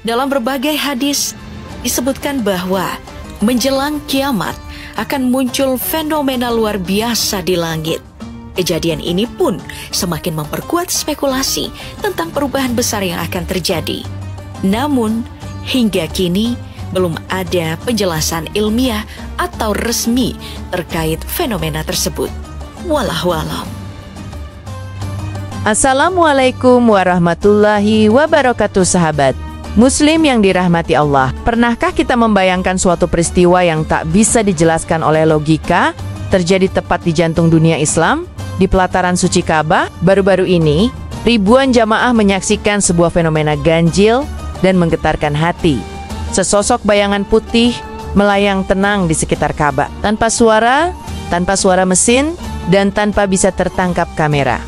Dalam berbagai hadis disebutkan bahwa menjelang kiamat akan muncul fenomena luar biasa di langit. Kejadian ini pun semakin memperkuat spekulasi tentang perubahan besar yang akan terjadi. Namun, hingga kini belum ada penjelasan ilmiah atau resmi terkait fenomena tersebut. Wallahualam. Assalamualaikum warahmatullahi wabarakatuh, sahabat Muslim yang dirahmati Allah. Pernahkah kita membayangkan suatu peristiwa yang tak bisa dijelaskan oleh logika terjadi tepat di jantung dunia Islam, di pelataran suci Ka'bah? Baru-baru ini, ribuan jamaah menyaksikan sebuah fenomena ganjil dan menggetarkan hati. Sesosok bayangan putih melayang tenang di sekitar Ka'bah, tanpa suara mesin, dan tanpa bisa tertangkap kamera.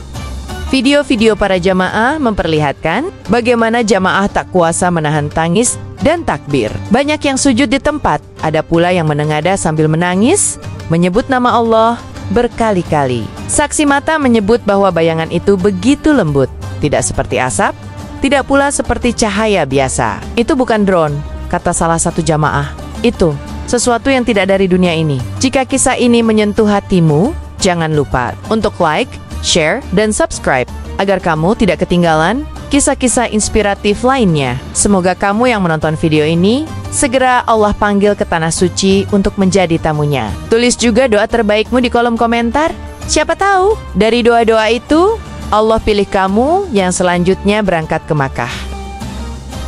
Video-video para jamaah memperlihatkan bagaimana jamaah tak kuasa menahan tangis dan takbir. Banyak yang sujud di tempat, ada pula yang menengadah sambil menangis, menyebut nama Allah berkali-kali. Saksi mata menyebut bahwa bayangan itu begitu lembut, tidak seperti asap, tidak pula seperti cahaya biasa. Itu bukan drone, kata salah satu jamaah. Itu sesuatu yang tidak dari dunia ini. Jika kisah ini menyentuh hatimu, jangan lupa untuk like, share, dan subscribe agar kamu tidak ketinggalan kisah-kisah inspiratif lainnya. Semoga kamu yang menonton video ini segera Allah panggil ke tanah suci untuk menjadi tamunya. Tulis juga doa terbaikmu di kolom komentar. Siapa tahu dari doa-doa itu Allah pilih kamu yang selanjutnya berangkat ke Makkah.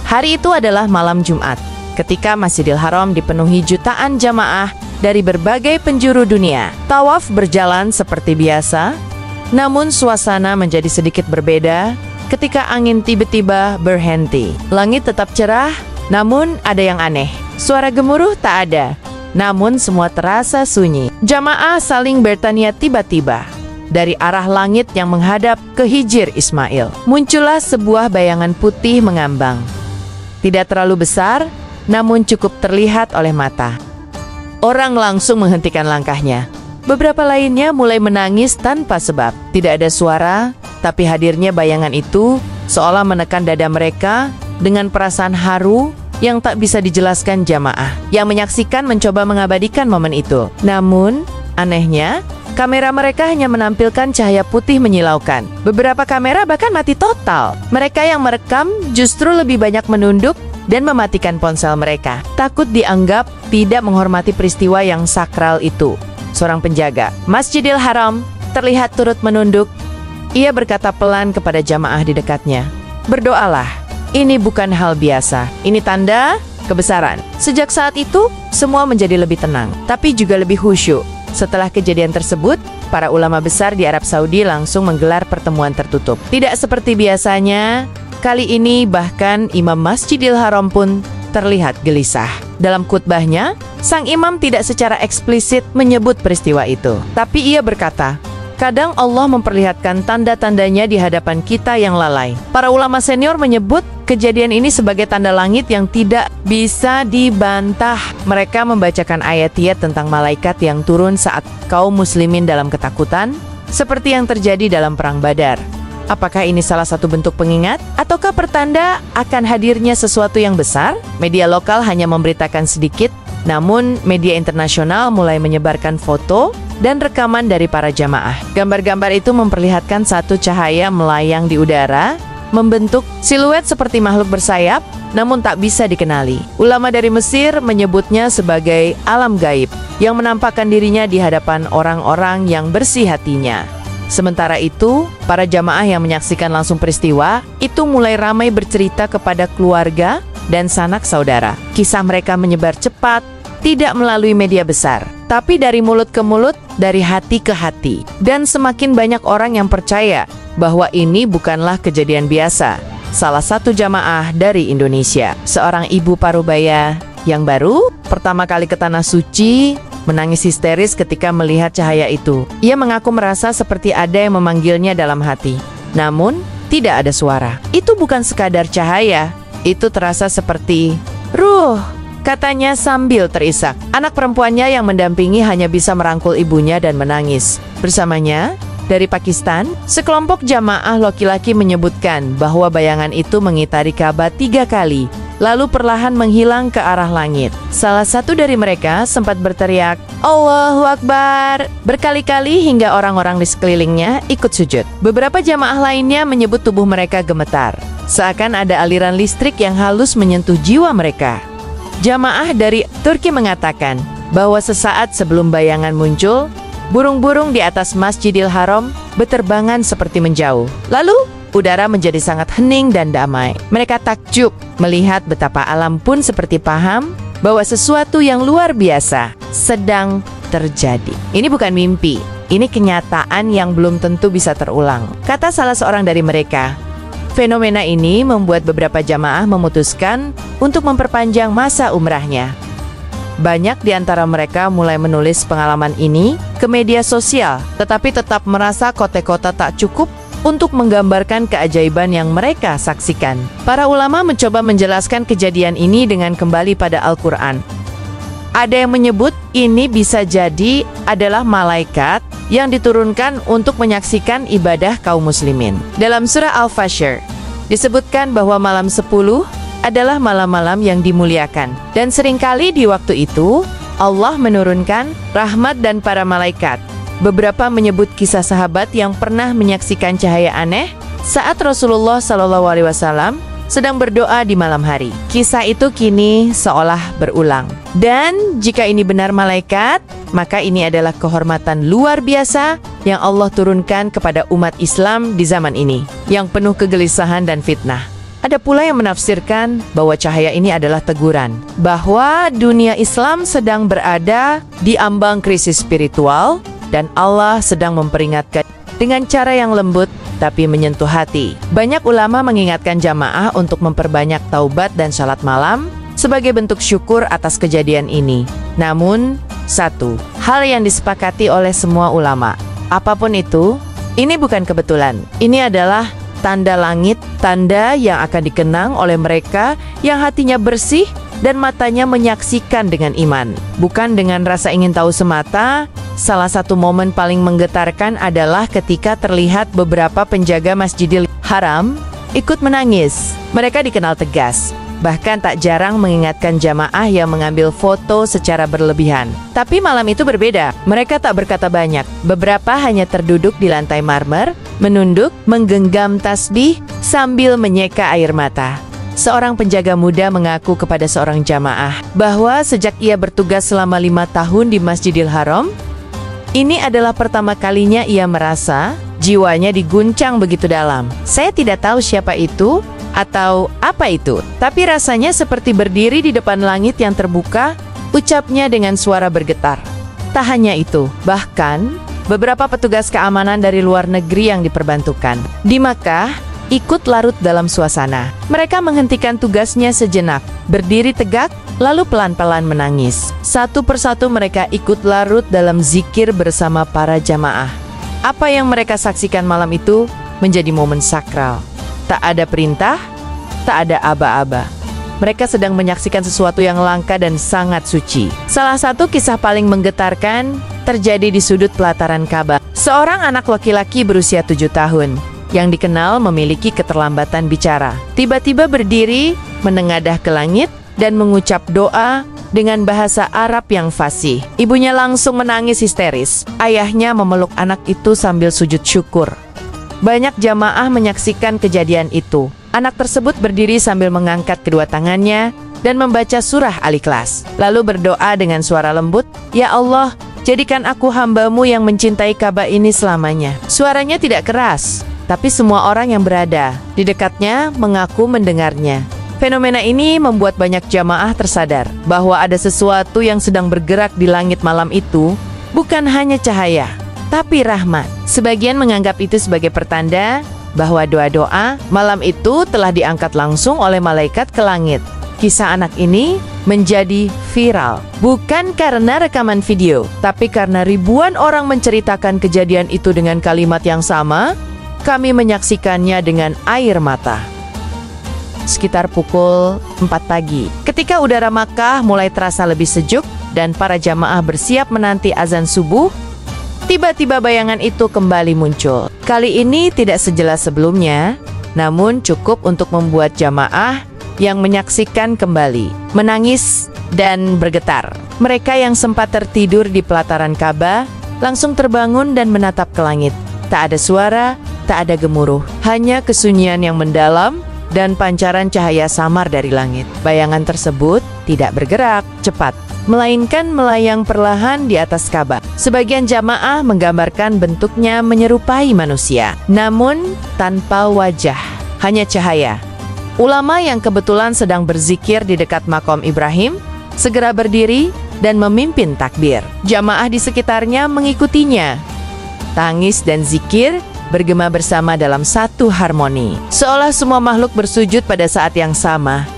Hari itu adalah malam Jumat, ketika Masjidil Haram dipenuhi jutaan jamaah dari berbagai penjuru dunia. Tawaf berjalan seperti biasa, namun suasana menjadi sedikit berbeda ketika angin tiba-tiba berhenti. Langit tetap cerah, namun ada yang aneh. Suara gemuruh tak ada, namun semua terasa sunyi. Jamaah saling bertanya tiba-tiba. Dari arah langit yang menghadap ke Hijr Ismail, muncullah sebuah bayangan putih mengambang. Tidak terlalu besar, namun cukup terlihat oleh mata. Orang langsung menghentikan langkahnya. Beberapa lainnya mulai menangis tanpa sebab. Tidak ada suara, tapi hadirnya bayangan itu seolah menekan dada mereka dengan perasaan haru yang tak bisa dijelaskan jamaah. Yang menyaksikan mencoba mengabadikan momen itu. Namun, anehnya, kamera mereka hanya menampilkan cahaya putih menyilaukan. Beberapa kamera bahkan mati total. Mereka yang merekam justru lebih banyak menunduk dan mematikan ponsel mereka. Takut dianggap tidak menghormati peristiwa yang sakral itu. Seorang penjaga Masjidil Haram terlihat turut menunduk. Ia berkata pelan kepada jamaah di dekatnya, "Berdoalah, ini bukan hal biasa, ini tanda kebesaran." Sejak saat itu, semua menjadi lebih tenang, tapi juga lebih khusyuk. Setelah kejadian tersebut, para ulama besar di Arab Saudi langsung menggelar pertemuan tertutup. Tidak seperti biasanya, kali ini bahkan Imam Masjidil Haram pun terlihat gelisah. Dalam khutbahnya, sang imam tidak secara eksplisit menyebut peristiwa itu. Tapi ia berkata, kadang Allah memperlihatkan tanda-tandanya di hadapan kita yang lalai. Para ulama senior menyebut kejadian ini sebagai tanda langit yang tidak bisa dibantah. Mereka membacakan ayat-ayat tentang malaikat yang turun saat kaum muslimin dalam ketakutan, seperti yang terjadi dalam Perang Badar. Apakah ini salah satu bentuk pengingat? Ataukah pertanda akan hadirnya sesuatu yang besar? Media lokal hanya memberitakan sedikit, namun media internasional mulai menyebarkan foto dan rekaman dari para jamaah. Gambar-gambar itu memperlihatkan satu cahaya melayang di udara, membentuk siluet seperti makhluk bersayap, namun tak bisa dikenali. Ulama dari Mesir menyebutnya sebagai alam gaib, yang menampakkan dirinya di hadapan orang-orang yang bersih hatinya. Sementara itu, para jamaah yang menyaksikan langsung peristiwa itu mulai ramai bercerita kepada keluarga dan sanak saudara. Kisah mereka menyebar cepat, tidak melalui media besar, tapi dari mulut ke mulut, dari hati ke hati. Dan semakin banyak orang yang percaya bahwa ini bukanlah kejadian biasa. Salah satu jamaah dari Indonesia, seorang ibu parubaya yang baru pertama kali ke Tanah Suci, menangis histeris ketika melihat cahaya itu. Ia mengaku merasa seperti ada yang memanggilnya dalam hati. Namun, tidak ada suara. Itu bukan sekadar cahaya, itu terasa seperti ruh, katanya sambil terisak. Anak perempuannya yang mendampingi hanya bisa merangkul ibunya dan menangis. Bersamanya, dari Pakistan, sekelompok jamaah laki-laki menyebutkan bahwa bayangan itu mengitari Ka'bah 3 kali lalu perlahan menghilang ke arah langit. Salah satu dari mereka sempat berteriak, "Allahu Akbar!" berkali-kali hingga orang-orang di sekelilingnya ikut sujud. Beberapa jamaah lainnya menyebut tubuh mereka gemetar, seakan ada aliran listrik yang halus menyentuh jiwa mereka. Jamaah dari Turki mengatakan bahwa sesaat sebelum bayangan muncul, burung-burung di atas Masjidil Haram berterbangan seperti menjauh. Lalu, udara menjadi sangat hening dan damai. Mereka takjub melihat betapa alam pun seperti paham bahwa sesuatu yang luar biasa sedang terjadi. Ini bukan mimpi, ini kenyataan yang belum tentu bisa terulang. Kata salah seorang dari mereka, fenomena ini membuat beberapa jamaah memutuskan untuk memperpanjang masa umrahnya. Banyak di antara mereka mulai menulis pengalaman ini ke media sosial, tetapi tetap merasa kota-kota tak cukup untuk menggambarkan keajaiban yang mereka saksikan. Para ulama mencoba menjelaskan kejadian ini dengan kembali pada Al-Quran. Ada yang menyebut ini bisa jadi adalah malaikat yang diturunkan untuk menyaksikan ibadah kaum muslimin. Dalam surah Al-Fajr disebutkan bahwa malam 10 adalah malam-malam yang dimuliakan. Dan seringkali di waktu itu, Allah menurunkan rahmat dan para malaikat. Beberapa menyebut kisah sahabat yang pernah menyaksikan cahaya aneh saat Rasulullah SAW sedang berdoa di malam hari. Kisah itu kini seolah berulang. Dan jika ini benar malaikat, maka ini adalah kehormatan luar biasa yang Allah turunkan kepada umat Islam di zaman ini, yang penuh kegelisahan dan fitnah. Ada pula yang menafsirkan bahwa cahaya ini adalah teguran, bahwa dunia Islam sedang berada di ambang krisis spiritual dan Allah sedang memperingatkan dengan cara yang lembut tapi menyentuh hati. Banyak ulama mengingatkan jamaah untuk memperbanyak taubat dan salat malam sebagai bentuk syukur atas kejadian ini. Namun, satu hal yang disepakati oleh semua ulama, apapun itu, ini bukan kebetulan. Ini adalah tanda langit, tanda yang akan dikenang oleh mereka yang hatinya bersih dan matanya menyaksikan dengan iman, bukan dengan rasa ingin tahu semata. Salah satu momen paling menggetarkan adalah ketika terlihat beberapa penjaga Masjidil Haram ikut menangis. Mereka dikenal tegas, bahkan tak jarang mengingatkan jamaah yang mengambil foto secara berlebihan. Tapi malam itu berbeda, mereka tak berkata banyak. Beberapa hanya terduduk di lantai marmer, menunduk, menggenggam tasbih sambil menyeka air mata. Seorang penjaga muda mengaku kepada seorang jamaah bahwa sejak ia bertugas selama 5 tahun di Masjidil Haram, ini adalah pertama kalinya ia merasa jiwanya diguncang begitu dalam. Saya tidak tahu siapa itu atau apa itu, tapi rasanya seperti berdiri di depan langit yang terbuka, ucapnya dengan suara bergetar. Tak hanya itu, bahkan beberapa petugas keamanan dari luar negeri yang diperbantukan di Makkah ikut larut dalam suasana. Mereka menghentikan tugasnya sejenak, berdiri tegak, lalu pelan-pelan menangis. Satu persatu mereka ikut larut dalam zikir bersama para jamaah. Apa yang mereka saksikan malam itu menjadi momen sakral. Tak ada perintah, tak ada aba-aba. Mereka sedang menyaksikan sesuatu yang langka dan sangat suci. Salah satu kisah paling menggetarkan terjadi di sudut pelataran Ka'bah. Seorang anak laki-laki berusia 7 tahun yang dikenal memiliki keterlambatan bicara, tiba-tiba berdiri, menengadah ke langit, dan mengucap doa dengan bahasa Arab yang fasih. Ibunya langsung menangis histeris. Ayahnya memeluk anak itu sambil sujud syukur. Banyak jamaah menyaksikan kejadian itu. Anak tersebut berdiri sambil mengangkat kedua tangannya dan membaca surah Al-Ikhlas. Lalu berdoa dengan suara lembut, "Ya Allah, jadikan aku hamba-Mu yang mencintai Ka'bah ini selamanya." Suaranya tidak keras, tapi semua orang yang berada di dekatnya mengaku mendengarnya. Fenomena ini membuat banyak jamaah tersadar bahwa ada sesuatu yang sedang bergerak di langit malam itu, bukan hanya cahaya, tapi rahmat. Sebagian menganggap itu sebagai pertanda bahwa doa-doa malam itu telah diangkat langsung oleh malaikat ke langit. Kisah anak ini menjadi viral, bukan karena rekaman video, tapi karena ribuan orang menceritakan kejadian itu dengan kalimat yang sama. Kami menyaksikannya dengan air mata. Sekitar pukul 4 pagi, ketika udara Makkah mulai terasa lebih sejuk dan para jamaah bersiap menanti azan subuh, tiba-tiba bayangan itu kembali muncul. Kali ini tidak sejelas sebelumnya, namun cukup untuk membuat jamaah yang menyaksikan kembali, menangis dan bergetar. Mereka yang sempat tertidur di pelataran Ka'bah langsung terbangun dan menatap ke langit. Tak ada suara, tak ada gemuruh, hanya kesunyian yang mendalam dan pancaran cahaya samar dari langit. Bayangan tersebut tidak bergerak cepat, melainkan melayang perlahan di atas Ka'bah. Sebagian jamaah menggambarkan bentuknya menyerupai manusia, namun tanpa wajah, hanya cahaya. Ulama yang kebetulan sedang berzikir di dekat makom Ibrahim segera berdiri dan memimpin takbir. Jamaah di sekitarnya mengikutinya. Tangis dan zikir bergema bersama dalam satu harmoni, seolah semua makhluk bersujud pada saat yang sama.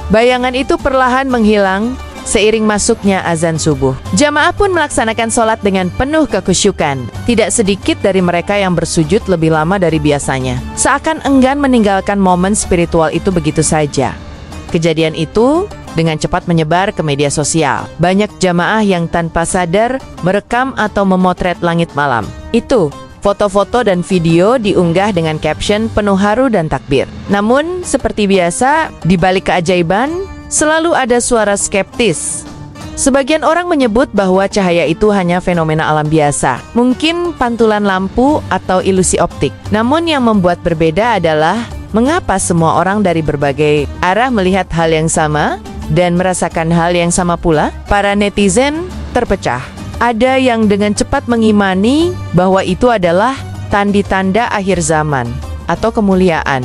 Bayangan itu perlahan menghilang seiring masuknya azan subuh. Jamaah pun melaksanakan sholat dengan penuh kekhusyukan. Tidak sedikit dari mereka yang bersujud lebih lama dari biasanya, seakan enggan meninggalkan momen spiritual itu begitu saja. Kejadian itu dengan cepat menyebar ke media sosial. Banyak jamaah yang tanpa sadar merekam atau memotret langit malam. Itu foto-foto dan video diunggah dengan caption penuh haru dan takbir. Namun, seperti biasa, di balik keajaiban, selalu ada suara skeptis. Sebagian orang menyebut bahwa cahaya itu hanya fenomena alam biasa, mungkin pantulan lampu atau ilusi optik. Namun yang membuat berbeda adalah mengapa semua orang dari berbagai arah melihat hal yang sama dan merasakan hal yang sama pula. Para netizen terpecah. Ada yang dengan cepat mengimani bahwa itu adalah tanda-tanda akhir zaman atau kemuliaan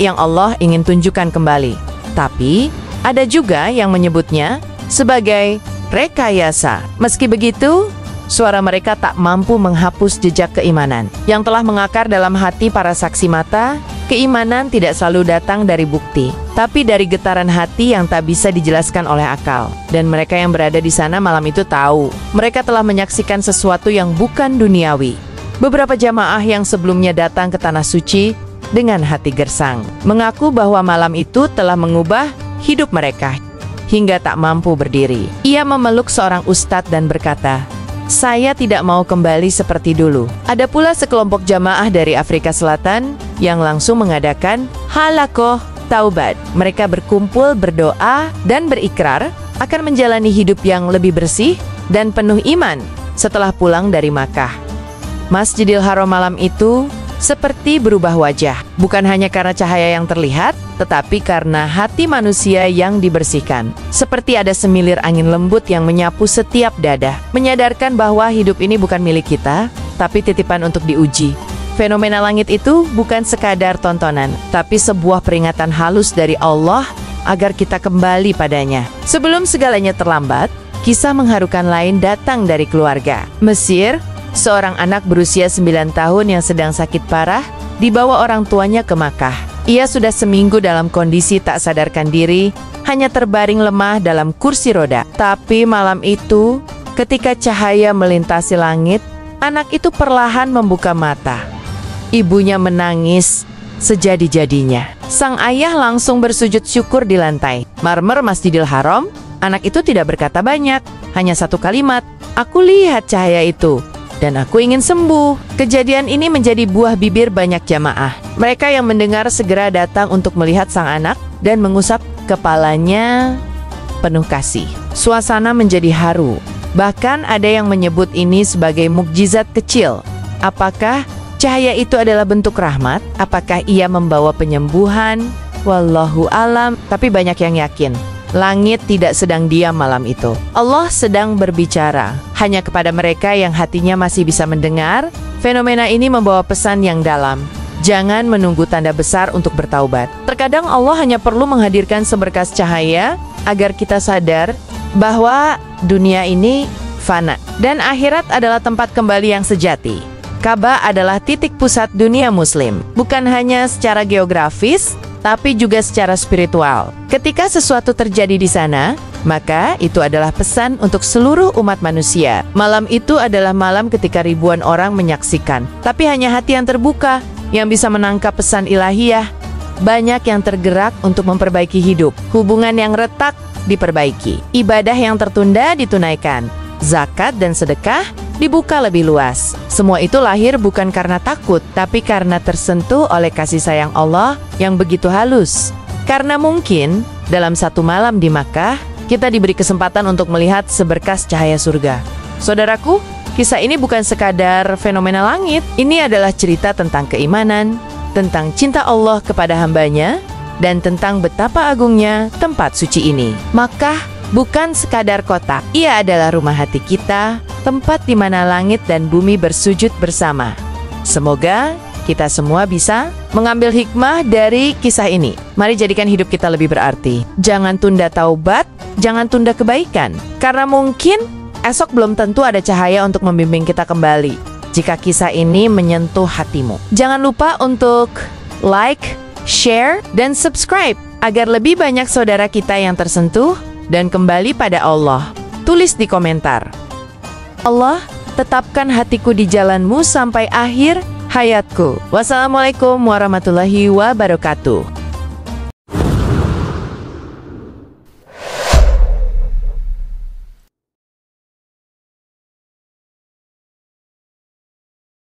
yang Allah ingin tunjukkan kembali. Tapi ada juga yang menyebutnya sebagai rekayasa. Meski begitu, suara mereka tak mampu menghapus jejak keimanan yang telah mengakar dalam hati para saksi mata. Keimanan tidak selalu datang dari bukti, tapi dari getaran hati yang tak bisa dijelaskan oleh akal. Dan mereka yang berada di sana malam itu tahu, mereka telah menyaksikan sesuatu yang bukan duniawi. Beberapa jamaah yang sebelumnya datang ke Tanah Suci dengan hati gersang, mengaku bahwa malam itu telah mengubah hidup mereka hingga tak mampu berdiri. Ia memeluk seorang ustadz dan berkata, "Saya tidak mau kembali seperti dulu." Ada pula sekelompok jamaah dari Afrika Selatan yang langsung mengadakan halakoh taubat. Mereka berkumpul, berdoa, dan berikrar akan menjalani hidup yang lebih bersih dan penuh iman setelah pulang dari Makkah. Masjidil Haram malam itu seperti berubah wajah, bukan hanya karena cahaya yang terlihat, tetapi karena hati manusia yang dibersihkan. Seperti ada semilir angin lembut yang menyapu setiap dada, menyadarkan bahwa hidup ini bukan milik kita, tapi titipan untuk diuji. Fenomena langit itu bukan sekadar tontonan, tapi sebuah peringatan halus dari Allah agar kita kembali padanya. Sebelum segalanya terlambat, kisah mengharukan lain datang dari keluarga. Mesir, seorang anak berusia 9 tahun yang sedang sakit parah dibawa orang tuanya ke Makkah. Ia sudah seminggu dalam kondisi tak sadarkan diri, hanya terbaring lemah dalam kursi roda. Tapi malam itu, ketika cahaya melintasi langit, anak itu perlahan membuka mata. Ibunya menangis sejadi-jadinya. Sang ayah langsung bersujud syukur di lantai marmer Masjidil Haram. Anak itu tidak berkata banyak, hanya satu kalimat, "Aku lihat cahaya itu dan aku ingin sembuh." Kejadian ini menjadi buah bibir banyak jamaah. Mereka yang mendengar segera datang untuk melihat sang anak dan mengusap kepalanya penuh kasih. Suasana menjadi haru. Bahkan ada yang menyebut ini sebagai mukjizat kecil. Apakah cahaya itu adalah bentuk rahmat? Apakah ia membawa penyembuhan? Wallahu alam. Tapi banyak yang yakin langit tidak sedang diam malam itu. Allah sedang berbicara. Hanya kepada mereka yang hatinya masih bisa mendengar, fenomena ini membawa pesan yang dalam. Jangan menunggu tanda besar untuk bertaubat. Terkadang Allah hanya perlu menghadirkan seberkas cahaya agar kita sadar bahwa dunia ini fana dan akhirat adalah tempat kembali yang sejati. Ka'bah adalah titik pusat dunia muslim, bukan hanya secara geografis, tapi juga secara spiritual. Ketika sesuatu terjadi di sana, maka itu adalah pesan untuk seluruh umat manusia. Malam itu adalah malam ketika ribuan orang menyaksikan, tapi hanya hati yang terbuka yang bisa menangkap pesan ilahiyah. Banyak yang tergerak untuk memperbaiki hidup, hubungan yang retak diperbaiki, ibadah yang tertunda ditunaikan, zakat dan sedekah dibuka lebih luas. Semua itu lahir bukan karena takut, tapi karena tersentuh oleh kasih sayang Allah yang begitu halus. Karena mungkin dalam satu malam di Makkah, kita diberi kesempatan untuk melihat seberkas cahaya surga. Saudaraku, kisah ini bukan sekadar fenomena langit. Ini adalah cerita tentang keimanan, tentang cinta Allah kepada hambanya, dan tentang betapa agungnya tempat suci ini. Makkah bukan sekadar kota. Ia adalah rumah hati kita, tempat di mana langit dan bumi bersujud bersama. Semoga kita semua bisa mengambil hikmah dari kisah ini. Mari jadikan hidup kita lebih berarti. Jangan tunda taubat, jangan tunda kebaikan. Karena mungkin esok belum tentu ada cahaya untuk membimbing kita kembali jika kisah ini menyentuh hatimu. Jangan lupa untuk like, share, dan subscribe agar lebih banyak saudara kita yang tersentuh dan kembali pada Allah. Tulis di komentar, Allah, tetapkan hatiku di jalanmu sampai akhir hayatku. Wassalamualaikum warahmatullahi wabarakatuh.